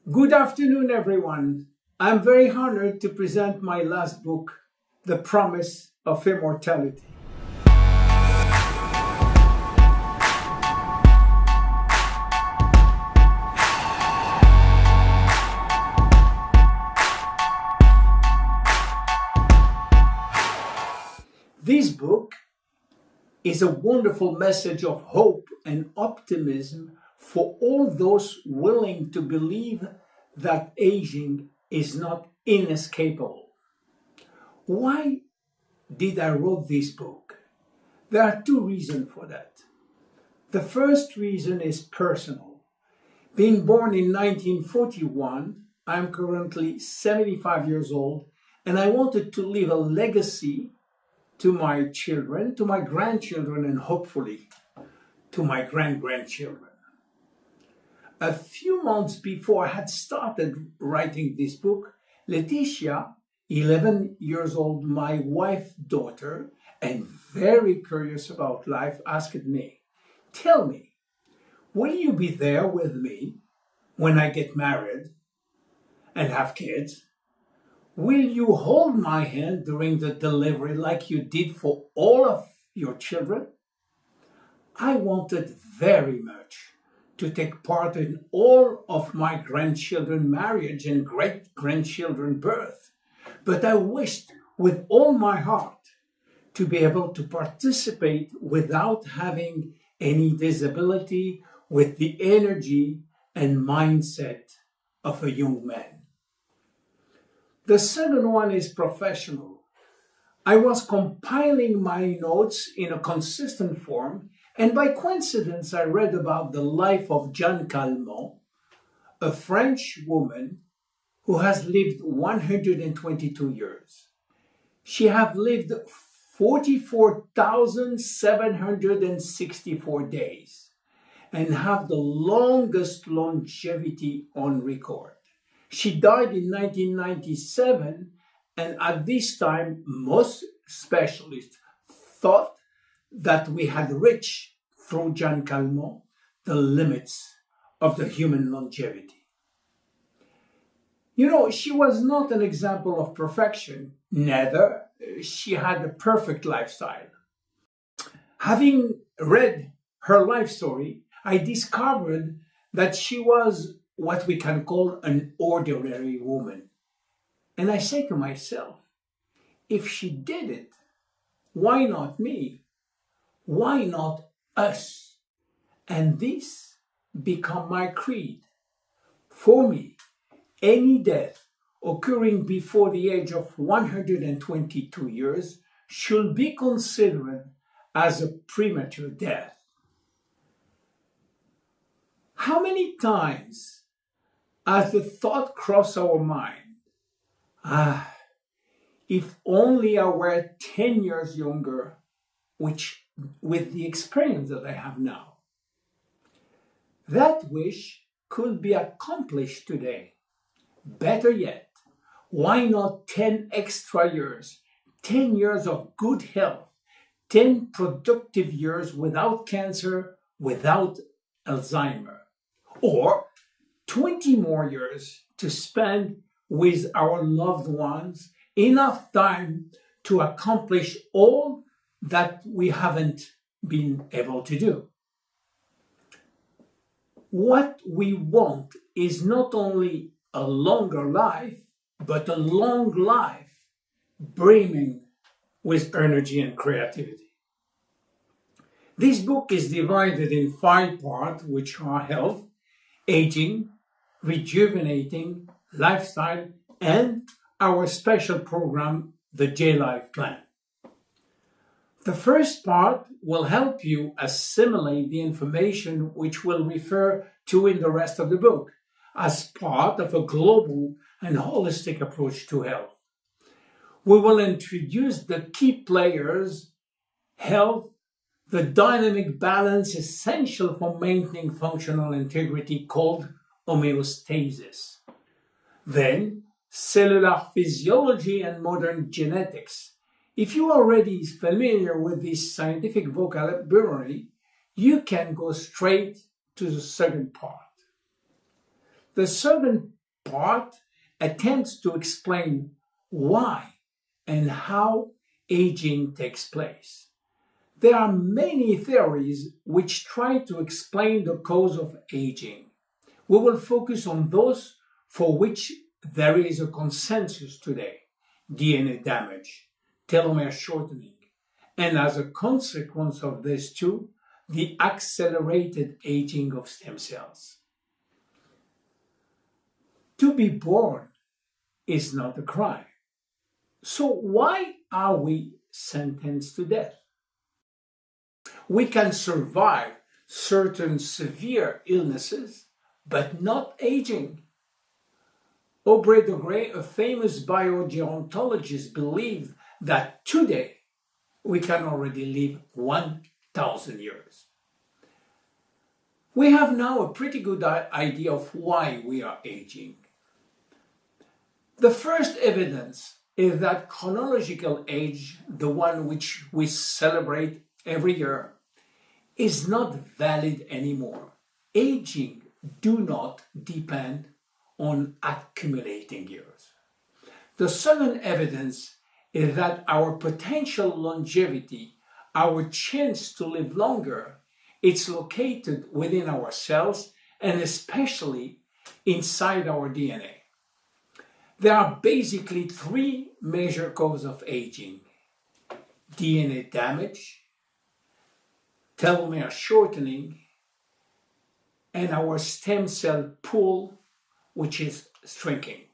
Good afternoon, everyone. I'm very honored to present my last book, The Promise of Immortality. This book is a wonderful message of hope and optimism for all those willing to believe that aging is not inescapable. Why did I write this book? There are two reasons for that. The first reason is personal. Being born in 1941, I'm currently 75 years old, and I wanted to leave a legacy to my children, to my grandchildren, and hopefully to my grandchildren. A few months before I had started writing this book, Laetitia, 11 years old, my wife's daughter, and very curious about life, asked me, "Tell me, will you be there with me when I get married and have kids? Will you hold my hand during the delivery like you did for all of your children?" I wanted very much to take part in all of my grandchildren's marriage and great-grandchildren's birth, but I wished with all my heart to be able to participate without having any disability, with the energy and mindset of a young man. The second one is professional. I was compiling my notes in a consistent form, and by coincidence I read about the life of Jeanne Calment, a French woman who has lived 122 years. She has lived 44,764 days and have the longest longevity on record. She died in 1997, and at this time, most specialists thought that we had reached, through Jeanne Calment, the limits of the human longevity. You know, she was not an example of perfection, neither she had a perfect lifestyle. Having read her life story, I discovered that she was what we can call an ordinary woman. And I say to myself, if she did it, why not me? Why not us? And this became my creed. For me, any death occurring before the age of 122 years should be considered as a premature death. How many times has the thought crossed our mind, if only I were 10 years younger, which with the experience that I have now? That wish could be accomplished today. Better yet, why not 10 extra years, 10 years of good health, 10 productive years without cancer, without Alzheimer, or 20 more years to spend with our loved ones, enough time to accomplish all that we haven't been able to do. What we want is not only a longer life, but a long life brimming with energy and creativity. This book is divided in 5 parts, which are health, aging, rejuvenating, lifestyle, and our special program, the J-Life Plan. The first part will help you assimilate the information which we'll refer to in the rest of the book as part of a global and holistic approach to health. We will introduce the key players, health, the dynamic balance essential for maintaining functional integrity called homeostasis. Then, cellular physiology and modern genetics. If you are already familiar with this scientific vocabulary, you can go straight to the second part. The second part attempts to explain why and how aging takes place. There are many theories which try to explain the cause of aging. We will focus on those for which there is a consensus today: DNA damage, telomere shortening, and as a consequence of this too, the accelerated aging of stem cells. To be born is not a crime. So why are we sentenced to death? We can survive certain severe illnesses, but not aging. Aubrey de Grey, a famous biogerontologist, believed that today we can already live 1,000 years. We have now a pretty good idea of why we are aging. The first evidence is that chronological age, the one which we celebrate every year, is not valid anymore. Aging do not depend on accumulating years. The second evidence is that our potential longevity, our chance to live longer, it's located within our cells and especially inside our DNA. There are basically three major causes of aging: DNA damage, telomere shortening, and our stem cell pool, which is shrinking.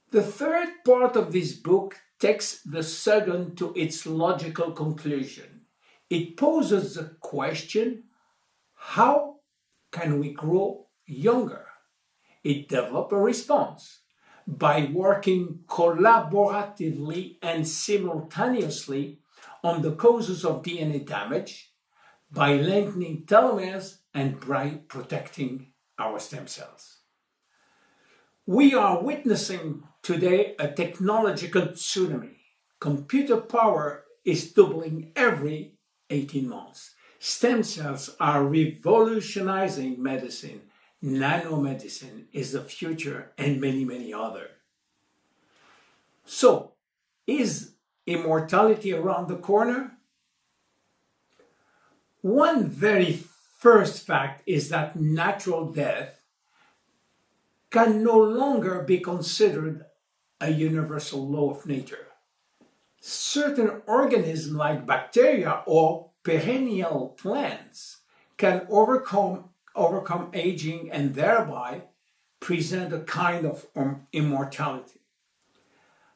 The third part of this book takes the second to its logical conclusion. It poses the question, how can we grow younger? It develops a response by working collaboratively and simultaneously on the causes of DNA damage, by lengthening telomeres and by protecting our stem cells. We are witnessing today a technological tsunami. Computer power is doubling every 18 months. Stem cells are revolutionizing medicine. Nanomedicine is the future, and many, many others. So, is immortality around the corner? One very first fact is that natural death can no longer be considered a universal law of nature. Certain organisms like bacteria or perennial plants can overcome aging and thereby present a kind of immortality.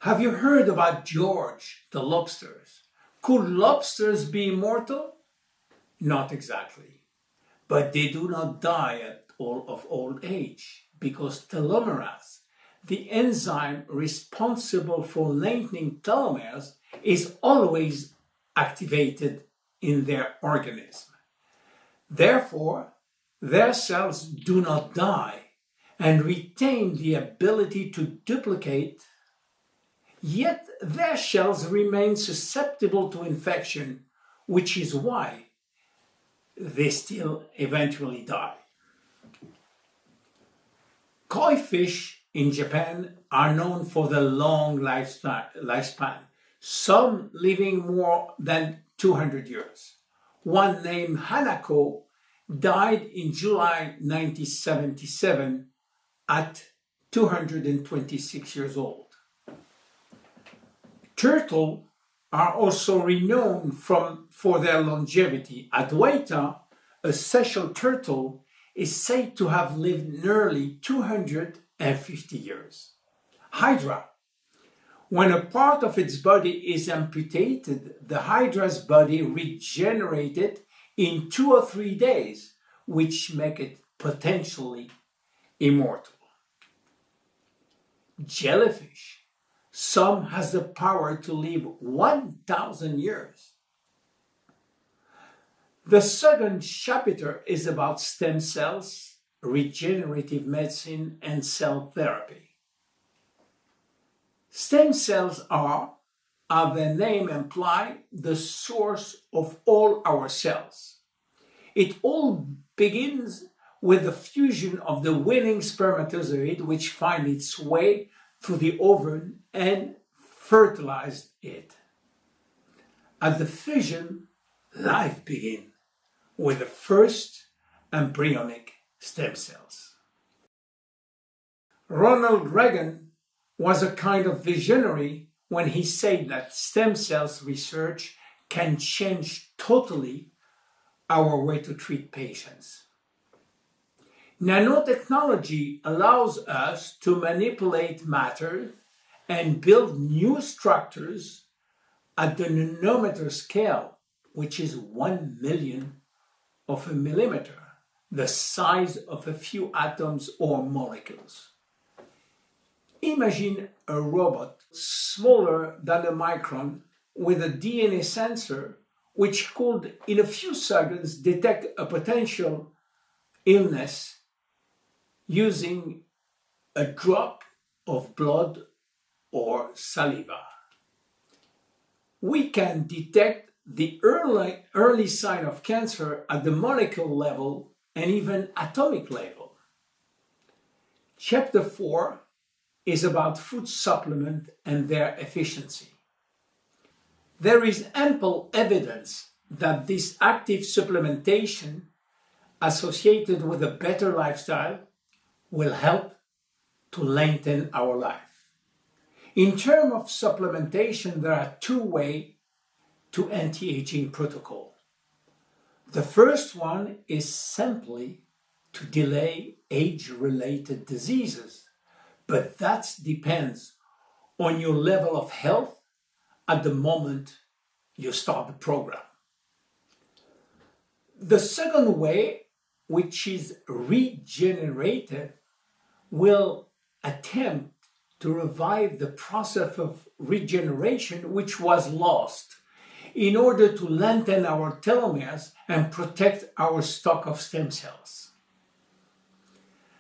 Have you heard about George the lobsters? Could lobsters be immortal? Not exactly. But they do not die of old age because telomerase, the enzyme responsible for lengthening telomeres, is always activated in their organism. Therefore, their cells do not die and retain the ability to duplicate, yet their shells remain susceptible to infection, which is why they still eventually die. Koi fish in Japan are known for their long lifespan, some living more than 200 years. One named Hanako died in July 1977 at 226 years old. Turtles are also renowned for their longevity. Adwaita, a Seychelles turtle, is said to have lived nearly 250 years. Hydra. When a part of its body is amputated, the hydra's body regenerated in 2 or 3 days, which make it potentially immortal. Jellyfish. Some has the power to live 1,000 years. The second chapter is about stem cells, regenerative medicine, and cell therapy. Stem cells are, as their name implies, the source of all our cells. It all begins with the fusion of the winning spermatozoid, which finds its way through the ovum and fertilized it. At the fission, life begins with the first embryonic stem cells. Ronald Reagan was a kind of visionary when he said that stem cells research can change totally our way to treat patients. Nanotechnology allows us to manipulate matter and build new structures at the nanometer scale, which is 1/1,000,000 of a millimeter, the size of a few atoms or molecules. Imagine a robot smaller than a micron with a DNA sensor which could, in a few seconds, detect a potential illness using a drop of blood or saliva. We can detect the early sign of cancer at the molecular level and even atomic level. Chapter 4 is about food supplement and their efficiency. There is ample evidence that this active supplementation associated with a better lifestyle will help to lengthen our life. In terms of supplementation, there are two ways to anti-aging protocol. The first one is simply to delay age-related diseases, but that depends on your level of health at the moment you start the program. The second way, which is regenerative, will attempt to revive the process of regeneration which was lost in order to lengthen our telomeres and protect our stock of stem cells.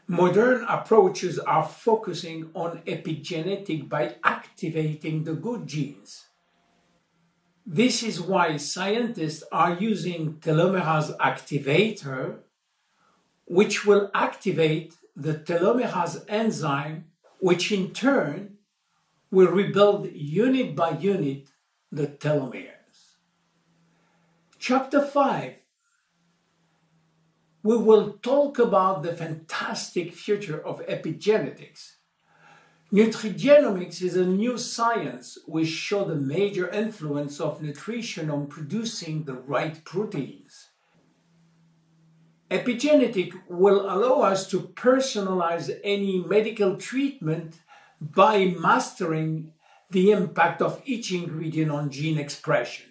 Modern approaches are focusing on epigenetic by activating the good genes. This is why scientists are using telomerase activator, which will activate the telomerase enzyme, which in turn will rebuild unit by unit the telomeres. Chapter 5, we will talk about the fantastic future of epigenetics. Nutrigenomics is a new science which shows the major influence of nutrition on producing the right proteins. Epigenetic will allow us to personalize any medical treatment by mastering the impact of each ingredient on gene expression.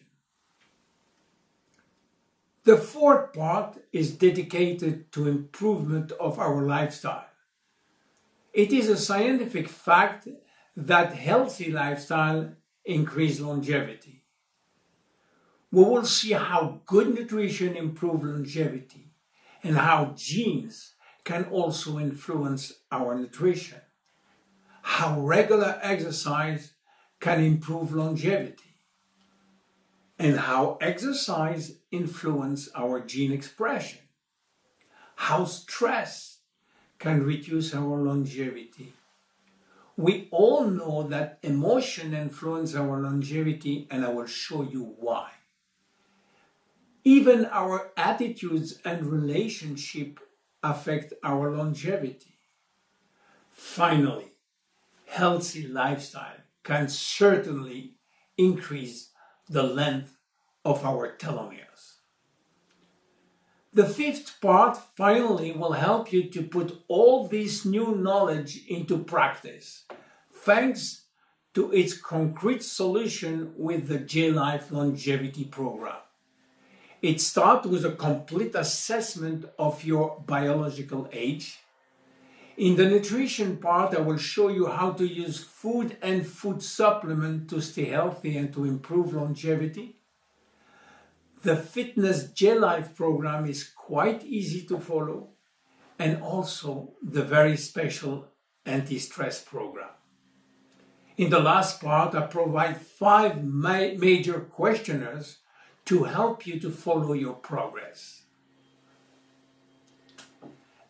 The fourth part is dedicated to improvement of our lifestyle. It is a scientific fact that healthy lifestyle increases longevity. We will see how good nutrition improves longevity and how genes can also influence our nutrition, how regular exercise can improve longevity, and how exercise influences our gene expression, how stress can reduce our longevity. We all know that emotion influences our longevity, and I will show you why. Even our attitudes and relationship affect our longevity. Finally, healthy lifestyle can certainly increase the length of our telomeres. The fifth part finally will help you to put all this new knowledge into practice, thanks to its concrete solution with the J-Life Longevity Program. It starts with a complete assessment of your biological age. In the nutrition part, I will show you how to use food and food supplement to stay healthy and to improve longevity. The Fitness J-Life program is quite easy to follow, and also the very special anti-stress program. In the last part, I provide 5 major questionnaires to help you to follow your progress.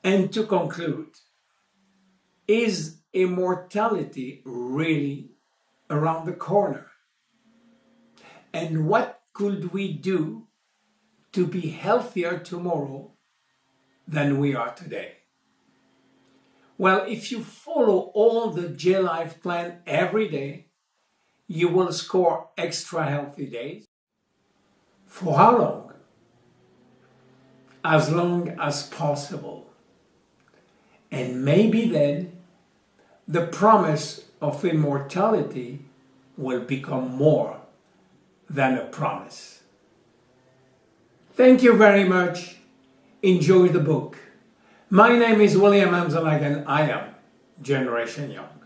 And to conclude, is immortality really around the corner? And what could we do to be healthier tomorrow than we are today? Well, if you follow all the J-Life plan every day, you will score extra healthy days. For how long? As long as possible. And maybe then the promise of immortality will become more than a promise. Thank you very much. Enjoy the book. My name is William Amzalag and I am Generation Young.